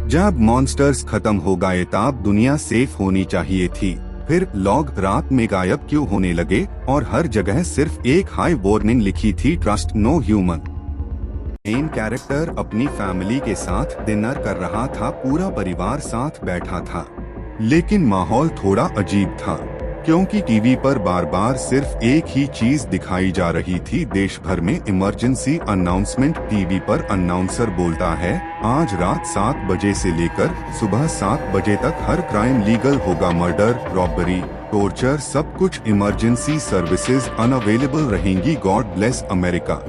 जब मॉन्स्टर्स खत्म हो गए तब दुनिया सेफ होनी चाहिए थी। फिर लोग रात में गायब क्यों होने लगे और हर जगह सिर्फ एक हाई वार्निंग लिखी थी, trust no human. Main character अपनी फैमिली के साथ डिनर कर रहा था, पूरा परिवार साथ बैठा था, लेकिन माहौल थोड़ा अजीब था क्योंकि टीवी पर बार बार सिर्फ एक ही चीज दिखाई जा रही थी। देश भर में इमरजेंसी अनाउंसमेंट। टीवी पर अनाउंसर बोलता है, आज रात 7 बजे से लेकर सुबह 7 बजे तक हर क्राइम लीगल होगा, मर्डर, रॉबरी, टॉर्चर, सब कुछ। इमरजेंसी सर्विसेज अनअवेलेबल रहेंगी। God bless America.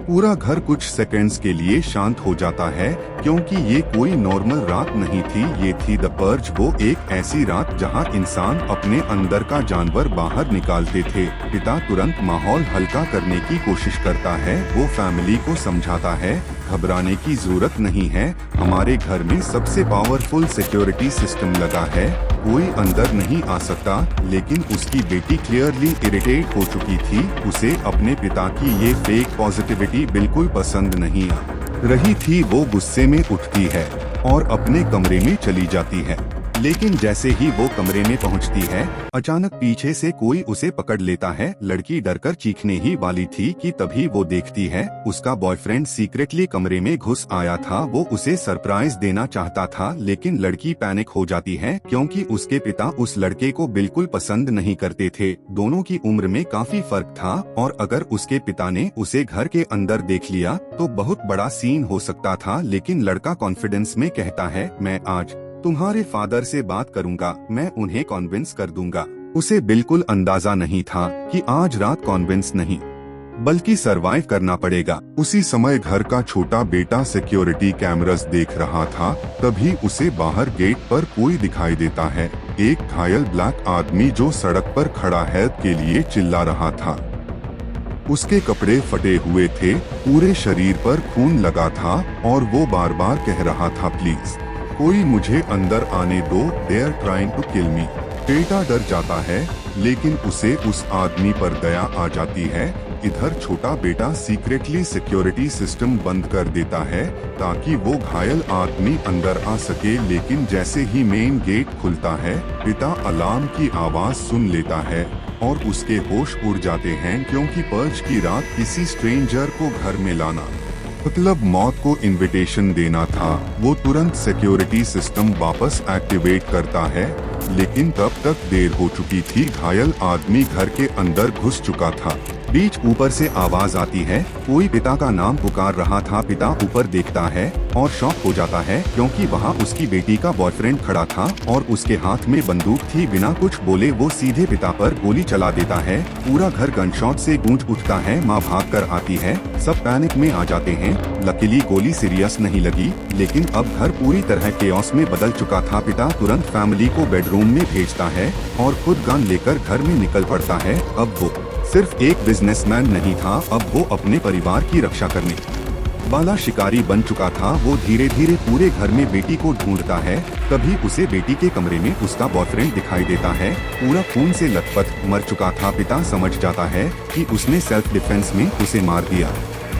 पूरा घर कुछ सेकंड्स के लिए शांत हो जाता है क्योंकि ये कोई नॉर्मल रात नहीं थी, ये थी द पर्ज। वो एक ऐसी रात जहां इंसान अपने अंदर का जानवर बाहर निकालते थे। पिता तुरंत माहौल हल्का करने की कोशिश करता है। वो फैमिली को समझाता है, घबराने की जरूरत नहीं है, हमारे घर में सबसे पावरफुल सिक्योरिटी सिस्टम लगा है, कोई अंदर नहीं आ सकता। लेकिन उसकी बेटी क्लियरली इरिटेट हो चुकी थी। उसे अपने पिता की ये फेक पॉजिटिविटी बिल्कुल पसंद नहीं आ रही थी। वो गुस्से में उठती है और अपने कमरे में चली जाती है। लेकिन जैसे ही वो कमरे में पहुंचती है, अचानक पीछे से कोई उसे पकड़ लेता है। लड़की डरकर चीखने ही वाली थी कि तभी वो देखती है उसका बॉयफ्रेंड सीक्रेटली कमरे में घुस आया था। वो उसे सरप्राइज देना चाहता था, लेकिन लड़की पैनिक हो जाती है क्योंकि उसके पिता उस लड़के को बिल्कुल पसंद नहीं करते थे। दोनों की उम्र में काफी फर्क था और अगर उसके पिता ने उसे घर के अंदर देख लिया तो बहुत बड़ा सीन हो सकता था। लेकिन लड़का कॉन्फिडेंस में कहता है, मैं आज तुम्हारे फादर से बात करूंगा, मैं उन्हें कॉन्विंस कर दूंगा। उसे बिल्कुल अंदाजा नहीं था कि आज रात कॉन्विंस नहीं बल्कि सरवाइव करना पड़ेगा। उसी समय घर का छोटा बेटा सिक्योरिटी कैमरास देख रहा था। तभी उसे बाहर गेट पर कोई दिखाई देता है, एक घायल ब्लैक आदमी जो सड़क पर खड़ा हेल्प के लिए चिल्ला रहा था। उसके कपड़े फटे हुए थे, पूरे शरीर पर खून लगा था और वो बार बार कह रहा था, प्लीज कोई मुझे अंदर आने दो, they are trying to kill me. बेटा डर जाता है लेकिन उसे उस आदमी पर दया आ जाती है। इधर छोटा बेटा सीक्रेटली सिक्योरिटी सिस्टम बंद कर देता है ताकि वो घायल आदमी अंदर आ सके। लेकिन जैसे ही मेन गेट खुलता है, पिता अलार्म की आवाज सुन लेता है और उसके होश उड़ जाते हैं क्योंकि पर्ज की रात किसी स्ट्रेंजर को घर में लाना मतलब मौत को इनविटेशन देना था। वो तुरंत सिक्योरिटी सिस्टम वापस एक्टिवेट करता है, लेकिन तब तक देर हो चुकी थी। घायल आदमी घर के अंदर घुस चुका था। बीच ऊपर से आवाज आती है, कोई पिता का नाम पुकार रहा था। पिता ऊपर देखता है और शॉक हो जाता है क्योंकि वहाँ उसकी बेटी का बॉयफ्रेंड खड़ा था और उसके हाथ में बंदूक थी। बिना कुछ बोले वो सीधे पिता पर गोली चला देता है। पूरा घर गनशॉट से गूंज उठता है। माँ भाग कर आती है, सब पैनिक में आ जाते हैं। लकीली गोली सीरियस नहीं लगी, लेकिन अब घर पूरी तरह केओस में बदल चुका था। पिता तुरंत फैमिली को बेडरूम में भेजता है और खुद गन लेकर घर में निकल पड़ता है। अब वो सिर्फ एक बिजनेसमैन नहीं था, अब वो अपने परिवार की रक्षा करने वाला शिकारी बन चुका था। वो धीरे धीरे पूरे घर में बेटी को ढूंढता है। तभी उसे बेटी के कमरे में उसका बॉयफ्रेंड दिखाई देता है, पूरा खून से लथपथ मर चुका था। पिता समझ जाता है कि उसने सेल्फ डिफेंस में उसे मार दिया।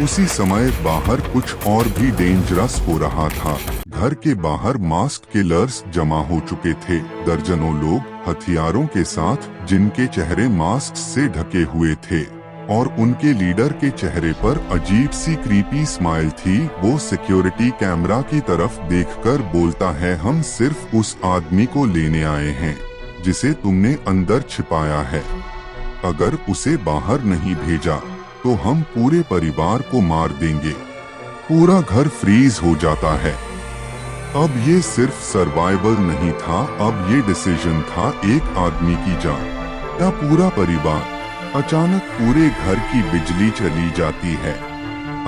उसी समय बाहर कुछ और भी डेंजरस हो रहा था। घर के बाहर मास्क किलर्स जमा हो चुके थे। दर्जनों लोग हथियारों के साथ, जिनके चेहरे मास्क से ढके हुए थे और उनके लीडर के चेहरे पर अजीब सी क्रीपी स्माइल थी। वो सिक्योरिटी कैमरा की तरफ देखकर बोलता है, हम सिर्फ उस आदमी को लेने आए हैं जिसे तुमने अंदर छिपाया है। अगर उसे बाहर नहीं भेजा तो हम पूरे परिवार को मार देंगे। पूरा घर फ्रीज हो जाता है। अब ये सिर्फ सर्वाइवल नहीं था, अब ये डिसीजन था एक आदमी की जान या पूरा परिवार। अचानक पूरे घर की बिजली चली जाती है।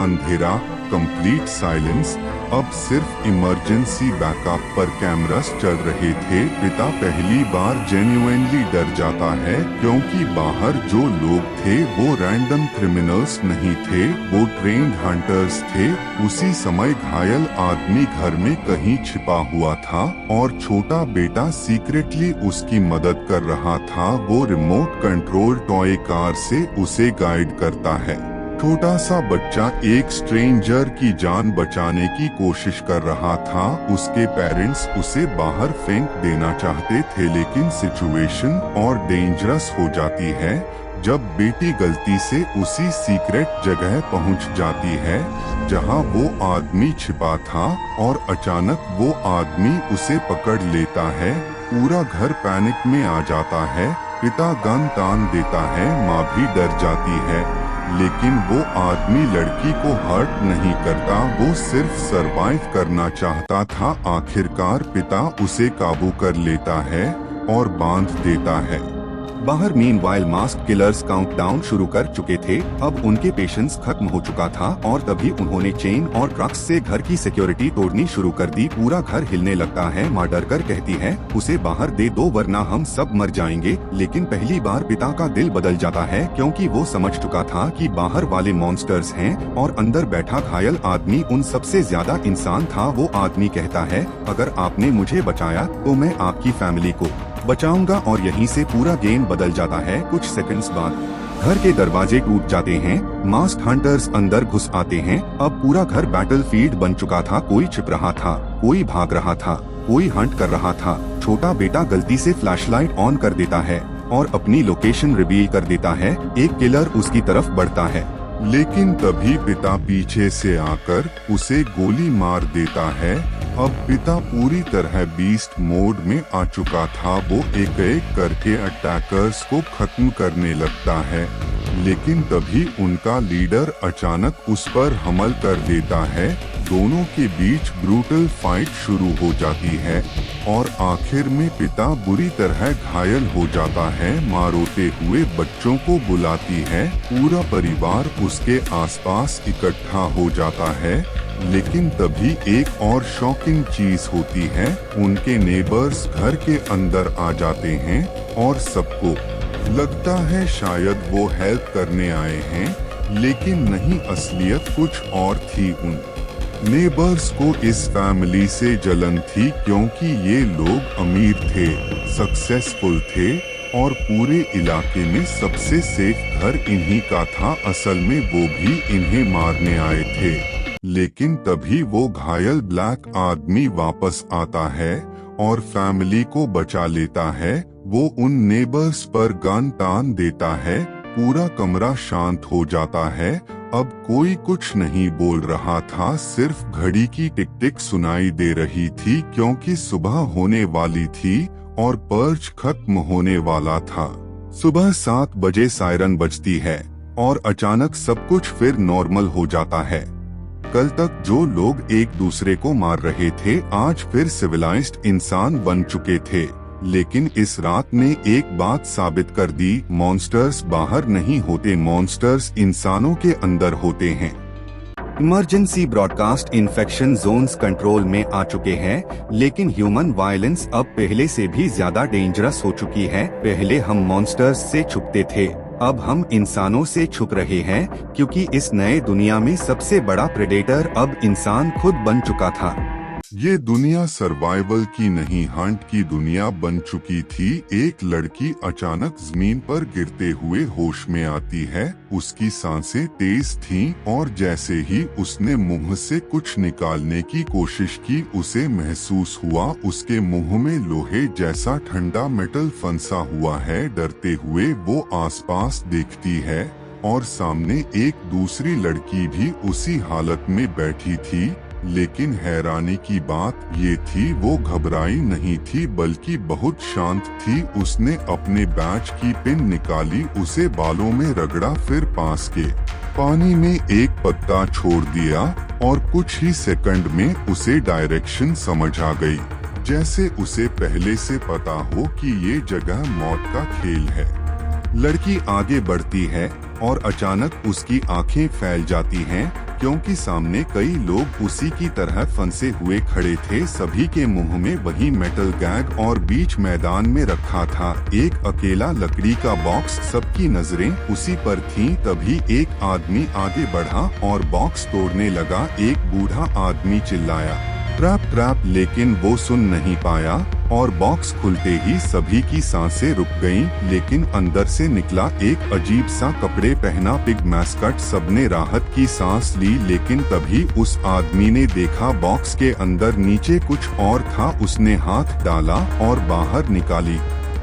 अंधेरा, कंप्लीट साइलेंस। अब सिर्फ इमरजेंसी बैकअप पर कैमरास चल रहे थे। पिता पहली बार जेन्युइनली डर जाता है क्योंकि बाहर जो लोग थे वो रैंडम क्रिमिनल्स नहीं थे, वो ट्रेन्ड हंटर्स थे। उसी समय घायल आदमी घर में कहीं छिपा हुआ था और छोटा बेटा सीक्रेटली उसकी मदद कर रहा था। वो रिमोट कंट्रोल टॉय कार से उसे गाइड करता है। छोटा सा बच्चा एक स्ट्रेंजर की जान बचाने की कोशिश कर रहा था। उसके पेरेंट्स उसे बाहर फेंक देना चाहते थे, लेकिन सिचुएशन और डेंजरस हो जाती है जब बेटी गलती से उसी सीक्रेट जगह पहुंच जाती है जहां वो आदमी छिपा था, और अचानक वो आदमी उसे पकड़ लेता है। पूरा घर पैनिक में आ जाता है। पिता गन तान देता है, माँ भी डर जाती है, लेकिन वो आदमी लड़की को हर्ट नहीं करता, वो सिर्फ सरवाइव करना चाहता था। आखिरकार पिता उसे काबू कर लेता है और बांध देता है। बाहर मीनवाइल मास्क किलर्स काउंटडाउन शुरू कर चुके थे। अब उनके पेशेंस खत्म हो चुका था और तभी उन्होंने चेन और ट्रक्स से घर की सिक्योरिटी तोड़नी शुरू कर दी। पूरा घर हिलने लगता है। माँ डर कर कहती है, उसे बाहर दे दो वरना हम सब मर जाएंगे। लेकिन पहली बार पिता का दिल बदल जाता है, क्योंकि वो समझ चुका था कि बाहर वाले मॉन्स्टर्स हैं और अंदर बैठा घायल आदमी उन सबसे ज्यादा इंसान था। वो आदमी कहता है, अगर आपने मुझे बचाया तो मैं आपकी फैमिली को बचाऊंगा। और यहीं से पूरा गेम बदल जाता है। कुछ सेकंड्स बाद घर के दरवाजे टूट जाते हैं। मास्क हंटर्स अंदर घुस आते हैं। अब पूरा घर बैटलफील्ड बन चुका था। कोई छिप रहा था, कोई भाग रहा था, कोई हंट कर रहा था। छोटा बेटा गलती से फ्लैशलाइट ऑन कर देता है और अपनी लोकेशन रिवील कर देता है। एक किलर उसकी तरफ बढ़ता है, लेकिन तभी पिता पीछे से आकर उसे गोली मार देता है। अब पिता पूरी तरह बीस्ट मोड में आ चुका था। वो एक एक करके अटैकर्स को खत्म करने लगता है, लेकिन तभी उनका लीडर अचानक उस पर हमला कर देता है। दोनों के बीच ब्रूटल फाइट शुरू हो जाती है और आखिर में पिता बुरी तरह घायल हो जाता है। माँ रोते हुए बच्चों को बुलाती है। पूरा परिवार उसके आसपास इकट्ठा हो जाता है, लेकिन तभी एक और शॉकिंग चीज होती है। उनके नेबर्स घर के अंदर आ जाते हैं और सबको लगता है शायद वो हेल्प करने आए हैं, लेकिन नहीं, असलियत कुछ और थी। उन नेबर्स को इस फैमिली से जलन थी, क्योंकि ये लोग अमीर थे, सक्सेसफुल थे और पूरे इलाके में सबसे सेफ घर इन्हीं का था। असल में वो भी इन्हें मारने आए थे, लेकिन तभी वो घायल ब्लैक आदमी वापस आता है और फैमिली को बचा लेता है। वो उन नेबर्स पर गन तान देता है। पूरा कमरा शांत हो जाता है। अब कोई कुछ नहीं बोल रहा था, सिर्फ घड़ी की टिक टिक सुनाई दे रही थी, क्योंकि सुबह होने वाली थी और पर्च खत्म होने वाला था। सुबह 7 बजे सायरन बजती है और अचानक सब कुछ फिर नॉर्मल हो जाता है। कल तक जो लोग एक दूसरे को मार रहे थे, आज फिर सिविलाइज्ड इंसान बन चुके थे। लेकिन इस रात ने एक बात साबित कर दी, मॉन्स्टर्स बाहर नहीं होते, मॉन्स्टर्स इंसानों के अंदर होते हैं। Emergency broadcast infection zones control में आ चुके हैं, लेकिन ह्यूमन वायलेंस अब पहले से भी ज्यादा डेंजरस हो चुकी है। पहले हम मॉन्स्टर्स से छुपते थे, अब हम इंसानों से छुप रहे हैं, क्योंकि इस नए दुनिया में सबसे बड़ा प्रेडेटर अब इंसान खुद बन चुका था। ये दुनिया सर्वाइवल की नहीं, हंट की दुनिया बन चुकी थी। एक लड़की अचानक जमीन पर गिरते हुए होश में आती है। उसकी सांसें तेज थीं और जैसे ही उसने मुंह से कुछ निकालने की कोशिश की, उसे महसूस हुआ उसके मुंह में लोहे जैसा ठंडा मेटल फंसा हुआ है। डरते हुए वो आसपास देखती है और सामने एक दूसरी लड़की भी उसी हालत में बैठी थी। लेकिन हैरानी की बात ये थी, वो घबराई नहीं थी, बल्कि बहुत शांत थी। उसने अपने बैच की पिन निकाली, उसे बालों में रगड़ा, फिर पास के पानी में एक पत्ता छोड़ दिया और कुछ ही सेकंड में उसे डायरेक्शन समझ आ गई, जैसे उसे पहले से पता हो कि ये जगह मौत का खेल है। लड़की आगे बढ़ती है और अचानक उसकी आंखें फैल जाती हैं, क्योंकि सामने कई लोग उसी की तरह फंसे हुए खड़े थे। सभी के मुंह में वही मेटल गैग और बीच मैदान में रखा था एक अकेला लकड़ी का बॉक्स। सबकी नजरें उसी पर थीं। तभी एक आदमी आगे बढ़ा और बॉक्स तोड़ने लगा। एक बूढ़ा आदमी चिल्लाया, ट्रैप ट्रैप, लेकिन वो सुन नहीं पाया और बॉक्स खुलते ही सभी की सांसें रुक गईं, लेकिन अंदर से निकला एक अजीब सा कपड़े पहना पिग मैस्कट। सबने राहत की सांस ली, लेकिन तभी उस आदमी ने देखा बॉक्स के अंदर नीचे कुछ और था। उसने हाथ डाला और बाहर निकाली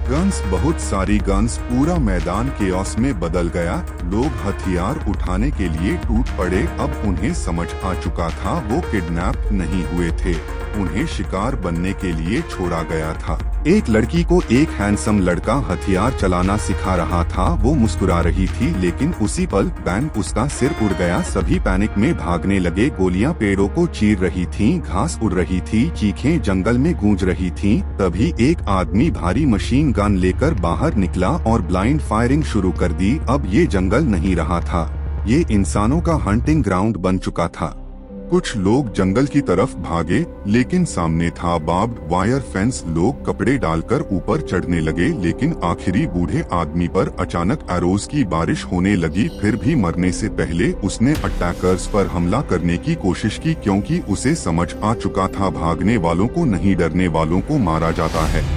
गन्स, बहुत सारी गन्स। पूरा मैदान केओस में बदल गया। लोग हथियार उठाने के लिए टूट पड़े। अब उन्हें समझ आ चुका था वो किडनैप नहीं हुए थे, उन्हें शिकार बनने के लिए छोड़ा गया था। एक लड़की को एक हैंडसम लड़का हथियार चलाना सिखा रहा था। वो मुस्कुरा रही थी, लेकिन उसी पल बैंग उसका सिर उड़ गया। सभी पैनिक में भागने लगे। गोलियां पेड़ों को चीर रही थीं, घास उड़ रही थी, चीखें जंगल में गूंज रही थीं। तभी एक आदमी भारी मशीन गन लेकर बाहर निकला और ब्लाइंड फायरिंग शुरू कर दी। अब ये जंगल नहीं रहा था, ये इंसानों का हंटिंग ग्राउंड बन चुका था। कुछ लोग जंगल की तरफ भागे, लेकिन सामने था बार्ब्ड वायर फेंस। लोग कपड़े डालकर ऊपर चढ़ने लगे, लेकिन आखिरी बूढ़े आदमी पर अचानक एरोज की बारिश होने लगी। फिर भी मरने से पहले उसने अटैकर्स पर हमला करने की कोशिश की, क्योंकि उसे समझ आ चुका था भागने वालों को नहीं, डरने वालों को मारा जाता है।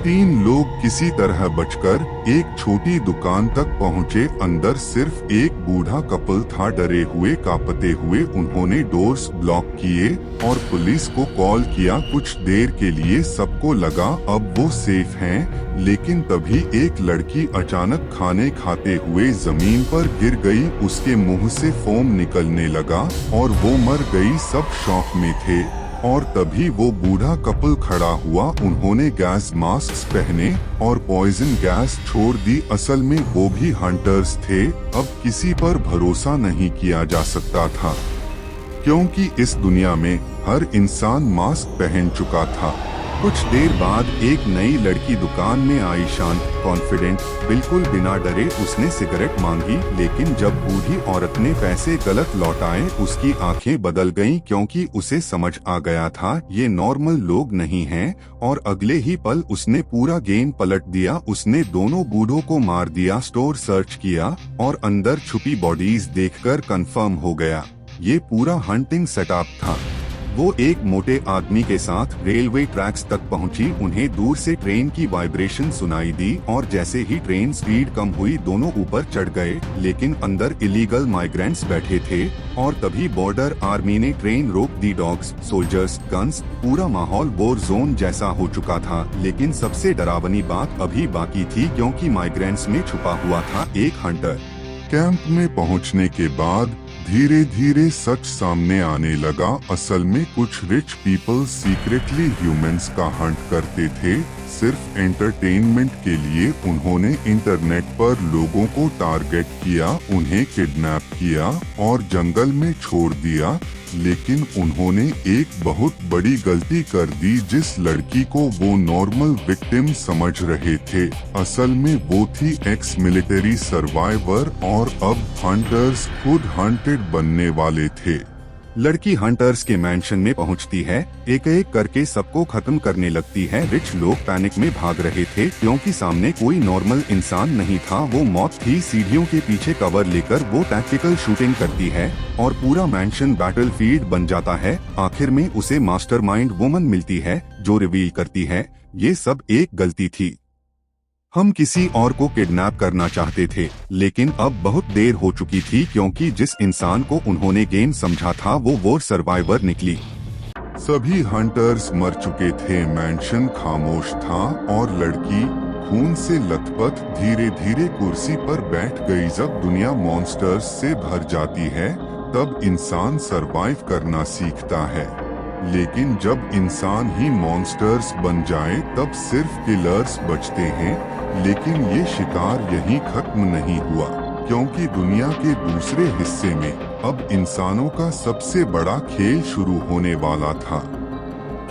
3 लोग किसी तरह बचकर एक छोटी दुकान तक पहुंचे। अंदर सिर्फ एक बूढ़ा कपल था। डरे हुए, कांपते हुए उन्होंने डोर्स ब्लॉक किए और पुलिस को कॉल किया। कुछ देर के लिए सबको लगा अब वो सेफ हैं, लेकिन तभी एक लड़की अचानक खाने खाते हुए जमीन पर गिर गई। उसके मुंह से फोम निकलने लगा और वो मर गई। सब शॉक में थे और तभी वो बूढ़ा कपल खड़ा हुआ। उन्होंने गैस मास्क पहने और पॉइजन गैस छोड़ दी। असल में वो भी हंटर्स थे। अब किसी पर भरोसा नहीं किया जा सकता था, क्योंकि इस दुनिया में हर इंसान मास्क पहन चुका था। कुछ देर बाद एक नई लड़की दुकान में आई, शांत, कॉन्फिडेंट, बिल्कुल बिना डरे। उसने सिगरेट मांगी, लेकिन जब बूढ़ी औरत ने पैसे गलत लौटाए, उसकी आंखें बदल गईं, क्योंकि उसे समझ आ गया था ये नॉर्मल लोग नहीं हैं। और अगले ही पल उसने पूरा गेम पलट दिया। उसने दोनों बूढ़ों को मार दिया, स्टोर सर्च किया और अंदर छुपी बॉडीज देखकर कंफर्म हो गया ये पूरा हंटिंग सेटअप था। वो एक मोटे आदमी के साथ रेलवे ट्रैक्स तक पहुंची। उन्हें दूर से ट्रेन की वाइब्रेशन सुनाई दी और जैसे ही ट्रेन स्पीड कम हुई, दोनों ऊपर चढ़ गए। लेकिन अंदर इलीगल माइग्रेंट्स बैठे थे और तभी बॉर्डर आर्मी ने ट्रेन रोक दी। डॉग्स, सोल्जर्स, गन्स, पूरा माहौल वॉर जोन जैसा हो चुका था। लेकिन सबसे डरावनी बात अभी बाकी थी, क्योंकि माइग्रेंट्स में छुपा हुआ था एक हंटर। कैंप में पहुंचने के बाद धीरे धीरे सच सामने आने लगा। असल में कुछ रिच पीपल सीक्रेटली ह्यूमंस का हंट करते थे, सिर्फ एंटरटेनमेंट के लिए। उन्होंने इंटरनेट पर लोगों को टारगेट किया, उन्हें किडनैप किया और जंगल में छोड़ दिया। लेकिन उन्होंने एक बहुत बड़ी गलती कर दी। जिस लड़की को वो नॉर्मल विक्टिम समझ रहे थे, असल में वो थी एक्स मिलिट्री सर्वाइवर और अब हंटर्स खुद हंटेड बनने वाले थे। लड़की हंटर्स के मैंशन में पहुंचती है, एक एक करके सबको खत्म करने लगती है। रिच लोग पैनिक में भाग रहे थे, क्योंकि सामने कोई नॉर्मल इंसान नहीं था, वो मौत थी। सीढ़ियों के पीछे कवर लेकर वो टैक्टिकल शूटिंग करती है और पूरा मैंशन बैटलफील्ड बन जाता है। आखिर में उसे मास्टरमाइंड वुमन मिलती है, जो रिवील करती है ये सब एक गलती थी। हम किसी और को किडनैप करना चाहते थे, लेकिन अब बहुत देर हो चुकी थी, क्योंकि जिस इंसान को उन्होंने गेम समझा था वो वॉर सर्वाइवर निकली। सभी हंटर्स मर चुके थे। मैंशन खामोश था और लड़की खून से लथपथ धीरे धीरे कुर्सी पर बैठ गई। जब दुनिया मॉन्स्टर्स से भर जाती है, तब इंसान सरवाइव करना सीखता है। लेकिन जब इंसान ही मॉन्स्टर्स बन जाए, तब सिर्फ किलर्स बचते हैं। लेकिन ये शिकार यहीं खत्म नहीं हुआ, क्योंकि दुनिया के दूसरे हिस्से में अब इंसानों का सबसे बड़ा खेल शुरू होने वाला था।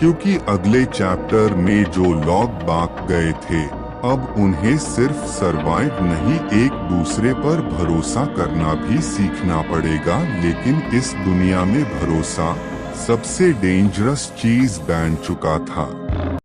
क्योंकि अगले चैप्टर में जो लोग भाग गए थे, अब उन्हें सिर्फ सरवाइव नहीं, एक दूसरे पर भरोसा करना भी सीखना पड़ेगा। लेकिन इस दुनिया में भरोसा सबसे डेंजरस चीज बन चुका था।